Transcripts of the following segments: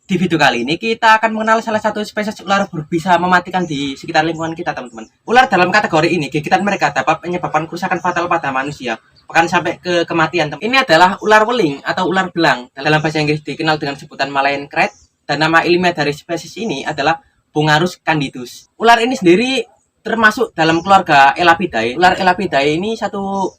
Di video kali ini kita akan mengenal salah satu spesies ular berbisa mematikan di sekitar lingkungan kita, teman-teman. Ular dalam kategori ini, gigitan mereka dapat menyebabkan kerusakan fatal pada manusia, bahkan sampai ke kematian. Ini adalah ular weling atau ular belang. Dalam bahasa Inggris dikenal dengan sebutan Malayan Krait, dan nama ilmiah dari spesies ini adalah Bungarus candidus. Ular ini sendiri termasuk dalam keluarga Elapidae. Ular Elapidae ini satu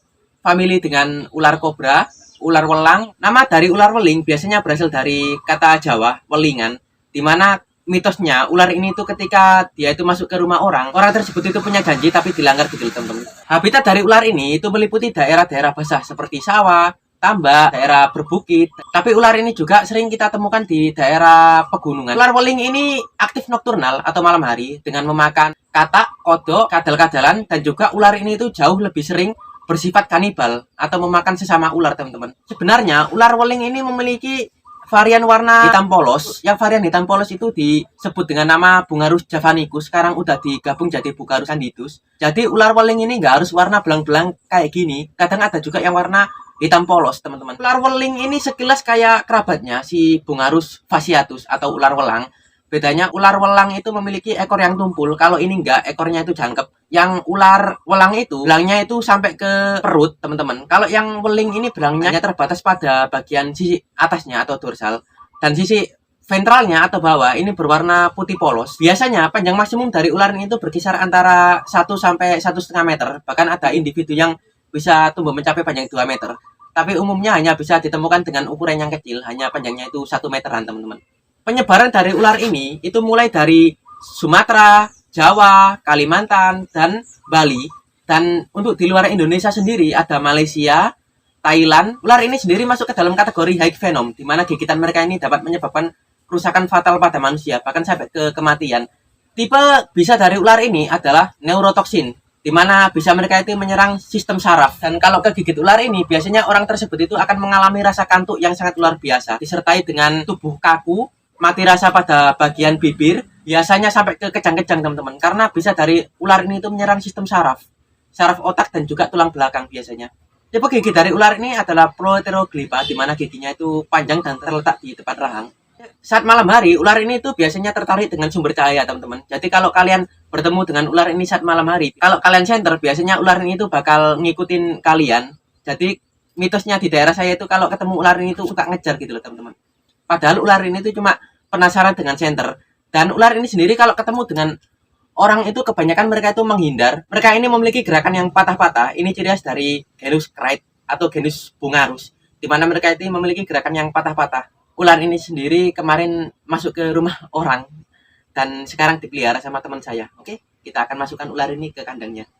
famili dengan ular kobra, ular welang. Nama dari ular weling biasanya berasal dari kata Jawa welingan, di mana mitosnya ular ini itu ketika dia itu masuk ke rumah orang tersebut itu punya janji tapi dilanggar gitu, teman-teman. Habitat dari ular ini itu meliputi daerah-daerah basah seperti sawah, tambak, daerah berbukit. Tapi ular ini juga sering kita temukan di daerah pegunungan. Ular weling ini aktif nokturnal atau malam hari dengan memakan katak, kodok, kadal-kadalan, dan juga ular ini itu jauh lebih sering bersifat kanibal atau memakan sesama ular, teman-teman. Sebenarnya ular weling ini memiliki varian warna hitam polos. Yang varian hitam polos itu disebut dengan nama Bungarus javanicus. Sekarang udah digabung jadi Bungarus candidus. Jadi ular weling ini nggak harus warna belang-belang kayak gini. Kadang ada juga yang warna hitam polos, teman-teman. Ular weling ini sekilas kayak kerabatnya si Bungarus fasciatus atau ular welang. Bedanya ular welang itu memiliki ekor yang tumpul, kalau ini enggak, ekornya itu jangkep. Yang ular welang itu belangnya itu sampai ke perut, teman-teman. Kalau yang weling ini belangnya hanya terbatas pada bagian sisi atasnya atau dorsal, dan sisi ventralnya atau bawah ini berwarna putih polos. Biasanya panjang maksimum dari ular ini itu berkisar antara 1 sampai 1,5 meter. Bahkan ada individu yang bisa tumbuh mencapai panjang 2 meter. Tapi umumnya hanya bisa ditemukan dengan ukuran yang kecil, hanya panjangnya itu 1 meteran, teman-teman. Penyebaran dari ular ini itu mulai dari Sumatera, Jawa, Kalimantan, dan Bali. Dan untuk di luar Indonesia sendiri ada Malaysia, Thailand. Ular ini sendiri masuk ke dalam kategori high venom, di mana gigitan mereka ini dapat menyebabkan kerusakan fatal pada manusia, bahkan sampai ke kematian. Tipe bisa dari ular ini adalah neurotoksin, di mana bisa mereka itu menyerang sistem saraf. Dan kalau kegigit ular ini, biasanya orang tersebut itu akan mengalami rasa kantuk yang sangat luar biasa, disertai dengan tubuh kaku, mati rasa pada bagian bibir, biasanya sampai ke kejang-kejang, teman-teman, karena bisa dari ular ini itu menyerang sistem saraf otak dan juga tulang belakang biasanya. Tipe gigi dari ular ini adalah Proteroglipa, di mana giginya itu panjang dan terletak di depan rahang. Saat malam hari, ular ini itu biasanya tertarik dengan sumber cahaya, teman-teman. Jadi kalau kalian bertemu dengan ular ini saat malam hari, kalau kalian center, biasanya ular ini itu bakal ngikutin kalian. Jadi mitosnya di daerah saya itu kalau ketemu ular ini itu suka ngejar gitu loh, teman-teman. Padahal ular ini tuh cuma penasaran dengan center. Dan ular ini sendiri kalau ketemu dengan orang itu kebanyakan mereka itu menghindar. Mereka ini memiliki gerakan yang patah-patah. Ini ciri khas dari genus Krait atau genus Bungarus, di mana mereka itu memiliki gerakan yang patah-patah. Ular ini sendiri kemarin masuk ke rumah orang dan sekarang dipelihara sama teman saya. Oke, kita akan masukkan ular ini ke kandangnya.